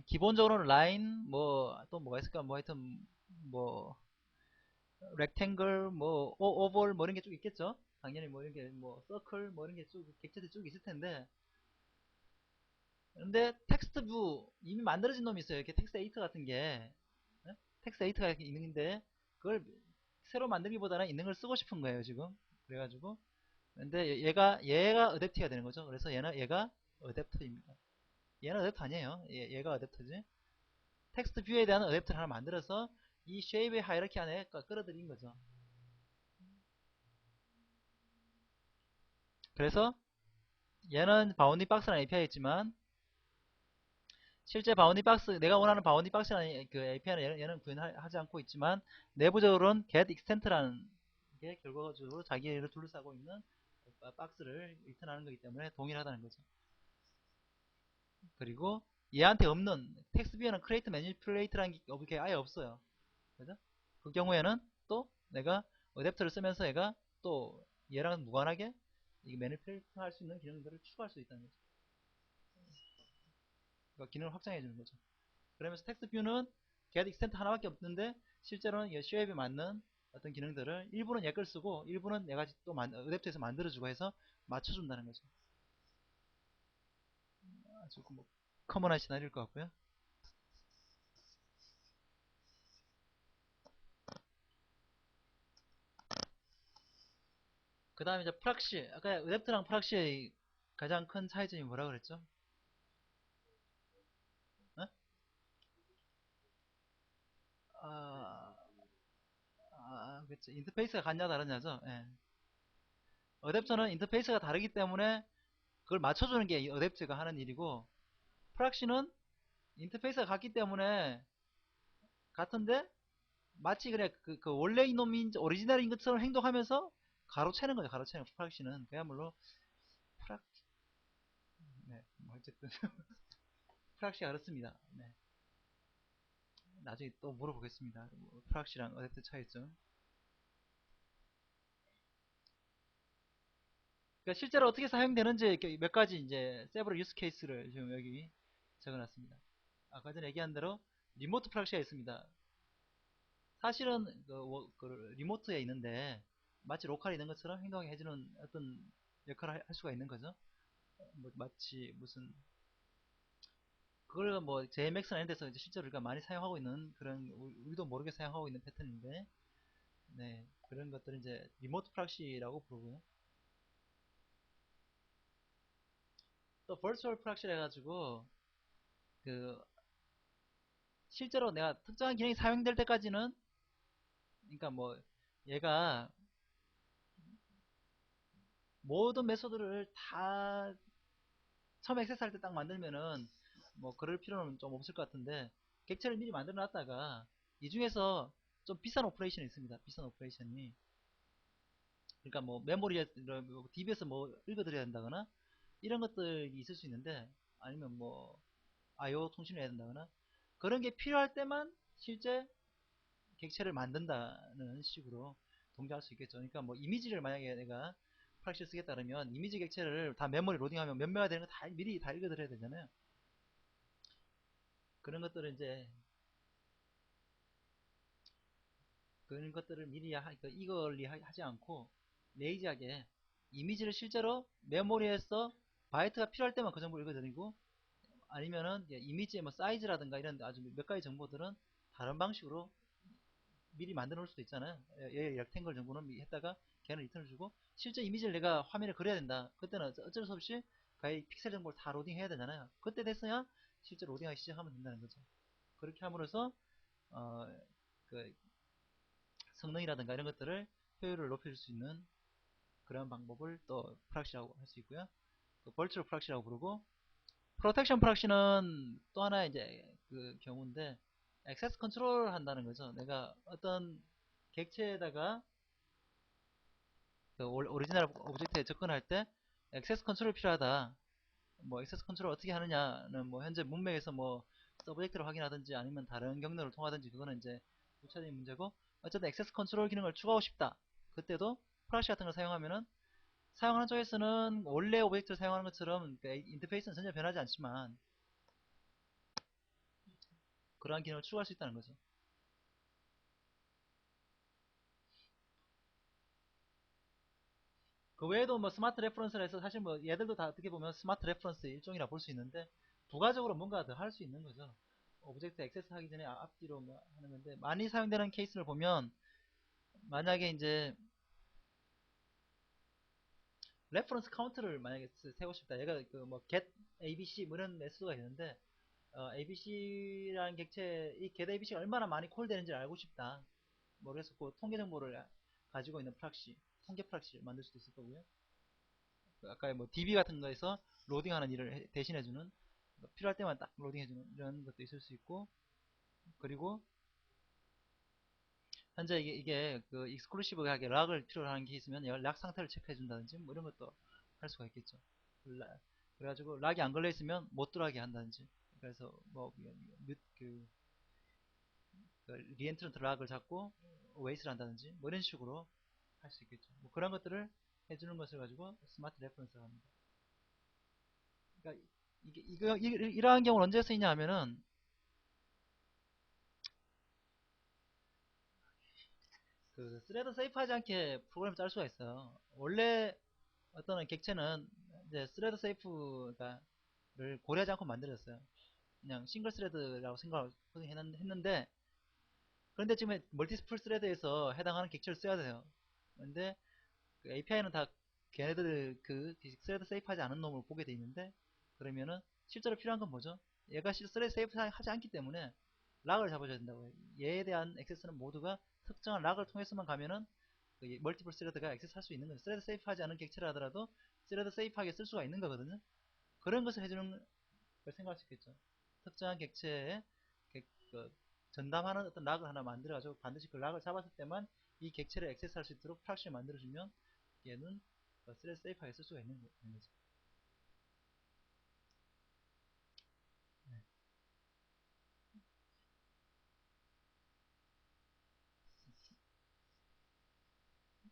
기본적으로는 라인, 뭐, 또 뭐가 있을까? 뭐 하여튼, 뭐, 렉탱글, 뭐, 오벌, 뭐 이런 게 쭉 있겠죠? 당연히 뭐 이런 게, 뭐, 서클, 뭐 이런 게 쭉, 객체들이 쭉 있을 텐데. 근데 텍스트 뷰, 이미 만들어진 놈이 있어요. 이렇게 텍스트 에이터 같은 게. 텍스트 에이터가 이렇게 있는데, 그걸 새로 만들기보다는 있는 걸 쓰고 싶은 거예요, 지금. 그래가지고. 근데 얘가 어댑트가 되는 거죠. 그래서 얘가 어댑터입니다. 얘는 어댑터 아니에요. 얘가 어댑터지. 텍스트 뷰에 대한 어댑터를 하나 만들어서 이 쉐입의 하이라키 안에 끌어들인 거죠. 그래서 얘는 바운딩 박스라는 API가 있지만 실제 바운딩 박스 내가 원하는 바운딩 박스라는 그 API는 얘는 구현하지 않고 있지만 내부적으로는 get extent라는 게 결과적으로 자기를 둘러싸고 있는 박스를 리턴하는 거기 때문에 동일하다는 거죠. 그리고 얘한테 없는 텍스트 뷰에는 create manipulate라는 게 아예 없어요. 그죠? 그 경우에는 또 내가 어댑터를 쓰면서 얘가 또 얘랑 무관하게 이 매니플레이트 할 수 있는 기능들을 추가할 수 있다는 거죠. 그러니까 기능을 확장해 주는 거죠. 그러면서 텍스트 뷰는 get extent 하나밖에 없는데 실제로는 이 쉐입에 맞는 어떤 기능들을 일부는 얘 걸 쓰고 일부는 내가 또 어댑터에서 만들어주고 해서 맞춰준다는 거죠. 아주 뭐 커먼한 시나리오일 것 같고요. 그 다음에 이제 프락시 아까 어댑터랑 프락시의 가장 큰 차이점이 뭐라 그랬죠? 어? 아, 그렇죠. 인터페이스가 같냐 다르냐죠. 예. 어댑터는 인터페이스가 다르기 때문에 그걸 맞춰주는 게 어댑터가 하는 일이고 프락시는 인터페이스가 같기 때문에 같은데 마치 그래 그 원래 이놈인 오리지널인 것처럼 행동하면서 가로채는 거죠. 가로채는 프락시는 그야말로 프락 네, 뭐 어쨌든 프락시가 그렇습니다. 네. 나중에 또 물어보겠습니다. 뭐 프락시랑 어댑터 차이점. 그러니까 실제로 어떻게 사용되는지 이렇게 몇 가지 이제 세브럴 유스 케이스를 지금 여기 적어놨습니다. 아까 전에 얘기한 대로 리모트 프락시가 있습니다. 사실은 그 리모트에 있는데 마치 로컬에 있는 것처럼 행동하게 해주는 어떤 역할을 할 수가 있는 거죠. 뭐 마치 무슨 그걸 뭐 JMX나 이런 데서 이제 실제로 우리가 많이 사용하고 있는 그런 우리도 모르게 사용하고 있는 패턴인데 네 그런 것들은 이제 리모트 프락시라고 부르고요. 또 버추얼 프락시 해가지고 그 실제로 내가 특정한 기능이 사용될 때까지는 그러니까 뭐 얘가 모든 메소드를 다 처음 액세스할 때 딱 만들면은 뭐 그럴 필요는 좀 없을 것 같은데 객체를 미리 만들어 놨다가 이 중에서 좀 비싼 오퍼레이션이 있습니다. 비싼 오퍼레이션이 그러니까 뭐 메모리에 DB에서 뭐 읽어드려야 된다거나 이런 것들이 있을 수 있는데 아니면 뭐 IO 통신을 해야 된다거나 그런 게 필요할 때만 실제 객체를 만든다는 식으로 동작할 수 있겠죠. 그러니까 뭐 이미지를 만약에 내가 프락시를 쓰겠다 그러면 이미지 객체를 다 메모리 로딩하면 몇 메가 되는 거 다 미리 다 읽어드려야 되잖아요. 그런 것들을 이제 그런 것들을 미리 이걸리 하지 않고 레이지하게 이미지를 실제로 메모리에서 바이트가 필요할 때만 그 정보를 읽어드리고 아니면은 이미지의 뭐 사이즈라든가 이런 아주 몇 가지 정보들은 다른 방식으로 미리 만들어 놓을 수도 있잖아요. 얘 렉탱글 정보는 했다가 걔는 리턴을 주고 실제 이미지를 내가 화면에 그려야 된다. 그때는 어쩔 수 없이 가히 픽셀 정보를 다 로딩 해야 되잖아요. 그때 됐어야 실제 로딩하기 시작하면 된다는 거죠. 그렇게 함으로써 어, 그 성능이라든가 이런 것들을 효율을 높일 수 있는 그런 방법을 또 프락시라고 할 수 있고요. 또 벌추럴 프락시라고 부르고 프로텍션 프락시는 또 하나 이제 그 경우인데 액세스 컨트롤 한다는 거죠. 내가 어떤 객체에다가 그 오리지널 오브젝트에 접근할 때 액세스 컨트롤 필요하다. 뭐 액세스 컨트롤 어떻게 하느냐는 뭐 현재 문맥에서 뭐 서브젝트를 확인하든지 아니면 다른 경로를 통하든지 그거는 이제 구체적인 문제고 어쨌든 액세스 컨트롤 기능을 추가하고 싶다. 그때도 프락시 같은 걸 사용하면은 사용하는 쪽에서는 원래 오브젝트를 사용하는 것처럼 인터페이스는 전혀 변하지 않지만 그러한 기능을 추가할 수 있다는 거죠. 그 외에도 뭐 스마트 레퍼런스라 해서 사실 뭐 얘들도 다 어떻게 보면 스마트 레퍼런스 일종이라 볼 수 있는데 부가적으로 뭔가 더 할 수 있는 거죠. 오브젝트 액세스 하기 전에 앞뒤로 뭐 하는 건데 많이 사용되는 케이스를 보면 만약에 이제 레퍼런스 카운트를 만약에 세고 싶다. 얘가 그 뭐 get abc 뭐 이런 메소드가 있는데 abc라는 객체 이 get abc가 얼마나 많이 콜되는지 알고 싶다. 뭐 그래서 그 통계 정보를 가지고 있는 프락시, 통계 프락시를 만들 수도 있을 거고요. 그 아까 뭐 DB 같은 거에서 로딩하는 일을 대신해주는 필요할 때만 딱 로딩해주는 이런 것도 있을 수 있고 그리고 현재 이게 그 익스클루시브하게 락을 필요로 하는 게 있으면 락 상태를 체크해 준다든지 뭐 이런 것도 할 수가 있겠죠. 그래가지고 락이 안 걸려 있으면 못 들어가게 한다든지 그래서 뭐 그 리엔트런트 락을 잡고 웨이스를 한다든지 뭐 이런 식으로 할 수 있겠죠. 뭐 그런 것들을 해주는 것을 가지고 스마트 레퍼런스를 합니다. 그러니까 이러한 경우는 언제 쓰이냐 하면은 그 스레드 세이프하지 않게 프로그램을 짤 수가 있어요. 원래 어떤 객체는 이제 스레드 세이프를 고려하지 않고 만들어졌어요. 그냥 싱글 스레드라고 생각을 했는데 그런데 지금 멀티스플 스레드에서 해당하는 객체를 써야 돼요. 근데 그 API는 다 걔네들 그 스레드 세이프하지 않은 놈을 보게 돼 있는데 그러면은 실제로 필요한 건 뭐죠? 얘가 스레드 세이프하지 않기 때문에 락을 잡아줘야 된다고요. 얘에 대한 액세스는 모두가 특정한 락을 통해서만 가면은 그 멀티플 스레드가 액세스 할 수 있는 거죠. 스레드 세이프하지 않은 객체라 하더라도 스레드 세이프하게 쓸 수가 있는 거거든요. 그런 것을 해주는 걸 생각할 수 있겠죠. 특정한 객체에 그 전담하는 어떤 락을 하나 만들어가지고 반드시 그 락을 잡았을 때만 이 객체를 액세스할 수 있도록 프락시를 만들어주면 얘는 스레드 세이프하게 쓸 수가 있는 거죠. 네.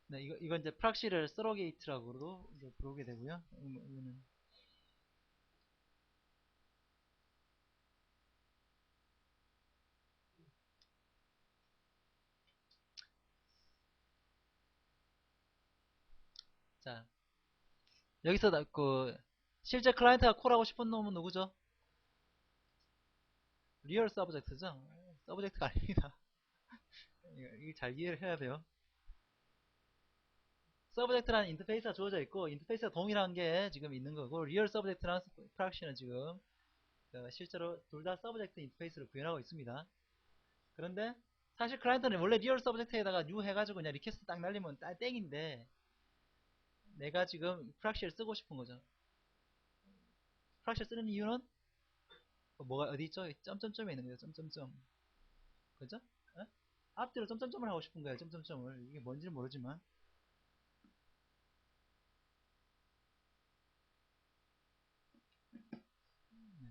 네, 이거 이제 프락시를 서로게이트라고도 이제 부르게 되고요. 이거는 자 여기서 그 실제 클라이언트가 콜하고 싶은 놈은 누구죠? 리얼 서브젝트죠? 서브젝트가 아닙니다. 이게 잘 이해를 해야 돼요. 서브젝트라는 인터페이스가 주어져 있고 인터페이스가 동일한 게 지금 있는 거고 리얼 서브젝트랑 프락시는 지금 실제로 둘 다 서브젝트 인터페이스를 구현하고 있습니다. 그런데 사실 클라이언트는 원래 리얼 서브젝트에다가 뉴 해가지고 그냥 리퀘스트 딱 날리면 땡인데 내가 지금 프락시를 쓰고 싶은 거죠. 프락시 쓰는 이유는 뭐가 어디 있죠? 점점점에 있는 거죠. 점점점. 그죠? 어? 앞뒤로 점점점을 하고 싶은 거예요. 점점점을. 이게 뭔지는 모르지만. 네.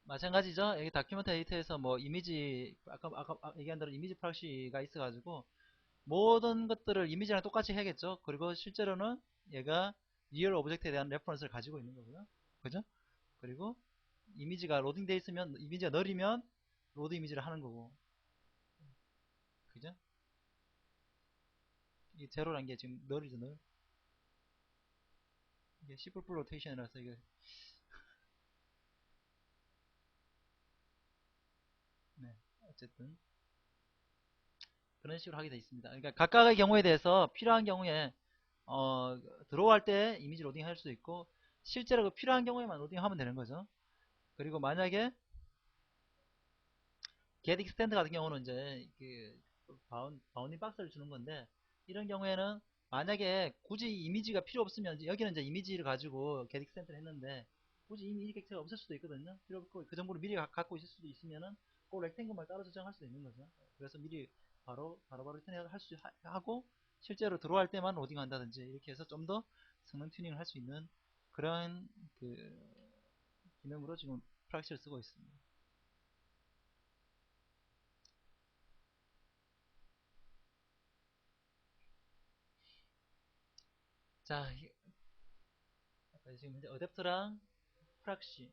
마찬가지죠. 여기 다큐멘트 에디터에서 뭐 이미지 아까 얘기한 대로 이미지 프락시가 있어가지고 모든 것들을 이미지랑 똑같이 해야겠죠. 그리고 실제로는 얘가 리얼 오브젝트에 대한 레퍼런스를 가지고 있는 거고요. 그죠? 그리고 이미지가 로딩되어 있으면 이미지가 느리면 로드 이미지를 하는 거고. 그죠? 이 제로란 게 지금 널이죠, 널. 이게 시플 로테이션이라서 이게 네. 어쨌든 그런 식으로 하게 되어 있습니다. 그러니까 각각의 경우에 대해서 필요한 경우에 들어갈 때 이미지 로딩 할 수 있고 실제로 그 필요한 경우에만 로딩하면 되는 거죠. 그리고 만약에 get extend 같은 경우는 이제 그 바운딩 박스를 주는 건데 이런 경우에는 만약에 굳이 이미지가 필요 없으면 여기는 이제 이미지를 가지고 get extend를 했는데 굳이 이미 이 객체가 없을 수도 있거든요. 필요 없고 그 정보를 미리 갖고 있을 수도 있으면은 그 렉탱글만 따로 저장할 수도 있는 거죠. 그래서 미리 바로 리턴 할 수 하고 실제로 들어갈 때만 로딩 한다든지 이렇게 해서 좀 더 성능 튜닝을 할 수 있는 그런 그 기능으로 지금 프락시를 쓰고 있습니다. 자, 지금 이제 어댑터랑 프락시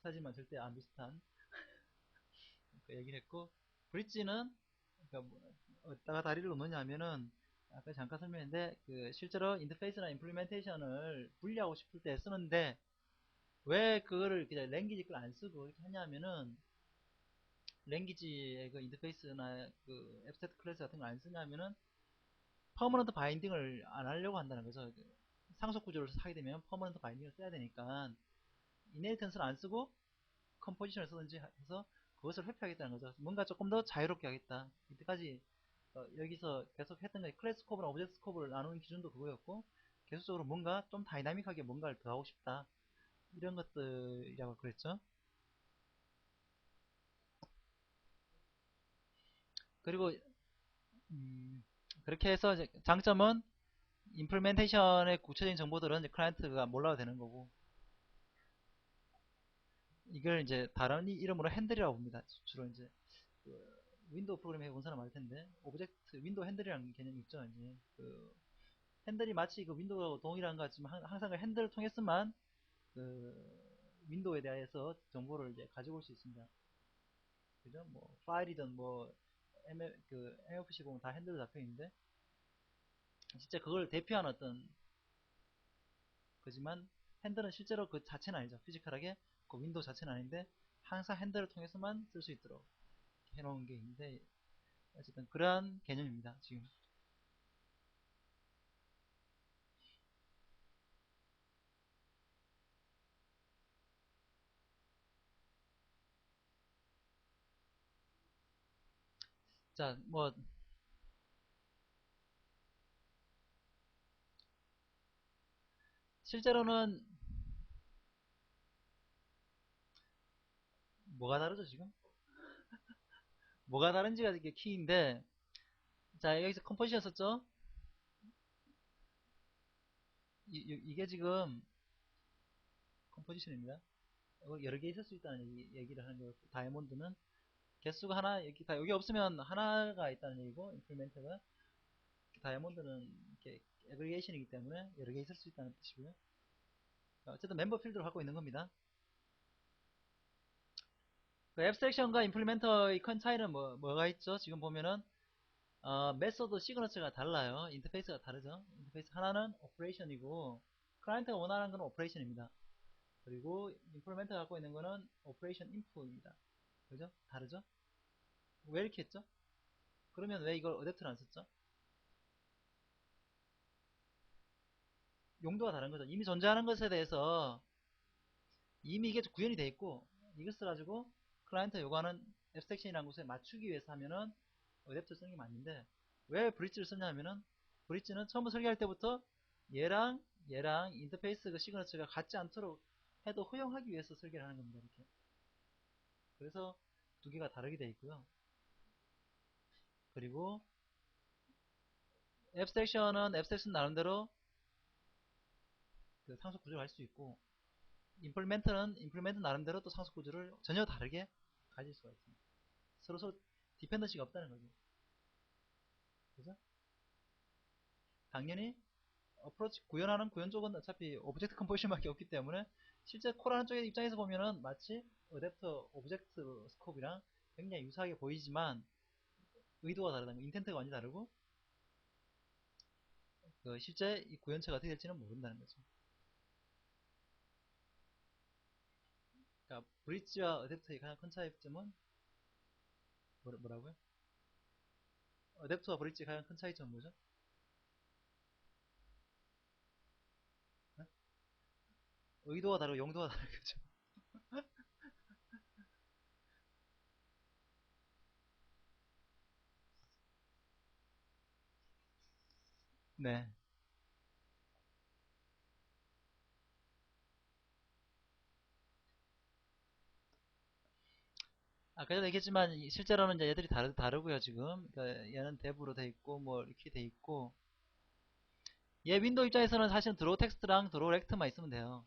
비슷하지만 절대 안 비슷한 그 얘기를 했고, 브릿지는 그러니까 어디다가 다리를 놓느냐 하면은 아까 잠깐 설명했는데 그 실제로 인터페이스나 임플리멘테이션을 분리하고 싶을 때 쓰는데, 왜 그거를 그냥 랭귀지 걸 안 쓰고 이렇게 하냐면은, 랭귀지의 그 인터페이스나 그 앱스트랙트 클래스 같은 걸 안 쓰냐면은 퍼머넌트 바인딩을 안 하려고 한다는 거죠. 상속 구조를 하게 되면 퍼머넌트 바인딩을 써야 되니까 이네리턴스를 안 쓰고 컴포지션을 쓰든지 해서 그것을 회피하겠다는 거죠. 뭔가 조금 더 자유롭게 하겠다. 이때까지 여기서 계속 했던 게 클래스 스코프랑 오브젝트 스코프를 나누는 기준도 그거였고, 계속적으로 뭔가 좀 다이나믹하게 뭔가를 더 하고 싶다, 이런 것들이라고 그랬죠. 그리고 그렇게 해서 이제 장점은 임플멘테이션의 구체적인 정보들은 이제 클라이언트가 몰라도 되는 거고, 이걸 이제 다른 이름으로 핸들이라고 봅니다. 주로 이제 그 윈도우 프로그램 해본 사람 알 텐데, 오브젝트 윈도우 핸들이라는 개념이 있죠. 이제 그 핸들이 마치 그 윈도우 동일한 것 같지만 항상 그 핸들을 통해서만 그 윈도우에 대해서 정보를 이제 가지고 올 수 있습니다. 그죠? 뭐 파일이든 뭐 MFC 보면 다 핸들로 잡혀 있는데, 진짜 그걸 대표하는 어떤 거지만, 핸들은 실제로 그 자체는 아니죠. 피지컬하게 그 윈도우 자체는 아닌데 항상 핸들을 통해서만 쓸 수 있도록 해놓은 게 있는데, 어쨌든 그러한 개념입니다. 지금. 자, 뭐 실제로는 뭐가 다르죠 지금? 뭐가 다른지가 이게 키인데, 자 여기서 컴포지션 썼죠? 이게 지금 컴포지션입니다. 여러 개 있을 수 있다는 얘기를 하는 거고, 다이아몬드는 개수가 하나, 여기 없으면 하나가 있다는 얘기고, 임플리멘트가, 다이아몬드는 이렇게 에그리게이션이기 때문에 여러 개 있을 수 있다는 뜻이고요. 어쨌든 멤버 필드로 갖고 있는 겁니다. 그 앱스트랙션과 임플리멘터의 큰 차이는 뭐가 있죠? 지금 보면은 메소드 시그너처가 달라요. 인터페이스가 다르죠. 인터페이스 하나는 오퍼레이션이고, 클라이언트가 원하는 건 오퍼레이션입니다. 그리고 임플리멘터가 갖고 있는 거는 오퍼레이션 인풋입니다. 그죠? 다르죠? 왜 이렇게 했죠? 그러면 왜 이걸 어댑터를 안 썼죠? 용도가 다른 거죠. 이미 존재하는 것에 대해서 이미 이게 구현이 돼 있고, 이걸 써가지고 클라이언트 요구하는 앱스트랙션이라는 것에 맞추기 위해서 하면은 어댑터 쓰는 게 맞는데, 왜 브릿지를 썼냐 하면은, 브릿지는 처음 설계할 때부터 얘랑 인터페이스 그 시그너처가 같지 않도록 해도 허용하기 위해서 설계를 하는 겁니다. 이렇게. 그래서 두 개가 다르게 돼 있고요. 그리고 앱스트랙션은 앱스트랙션 나름대로 그 상속 구조를 할 수 있고, 임플리멘트는 임플리멘트 나름대로 또 상속 구조를 전혀 다르게 가질 수가 있습니다. 서로 디펜던시가 없다는 거죠. 그죠? 당연히 어프로치 구현하는 구현 쪽은 어차피 오브젝트 컴포지션밖에 없기 때문에, 실제 콜하는 쪽의 입장에서 보면은 마치 어댑터 오브젝트 스코프랑 굉장히 유사하게 보이지만 의도가 다르다는 거, 인텐트가 완전히 다르고, 그 실제 이 구현체가 어떻게 될지는 모른다는 거죠. 그러니까 브릿지와 어댑터의 가장 큰 차이점은 뭐라고요? 어댑터와 브릿지의 가장 큰 차이점은 뭐죠? 네? 의도가 다르고 용도가 다른 거죠. 네. 아까 전에 얘기했지만 실제로는 이제 얘들이 다르고요 지금. 그러니까 얘는 탭으로 돼 있고 뭐 이렇게 돼 있고, 얘 윈도우 입장에서는 사실은 드로우 텍스트랑 드로우 렉트만 있으면 돼요.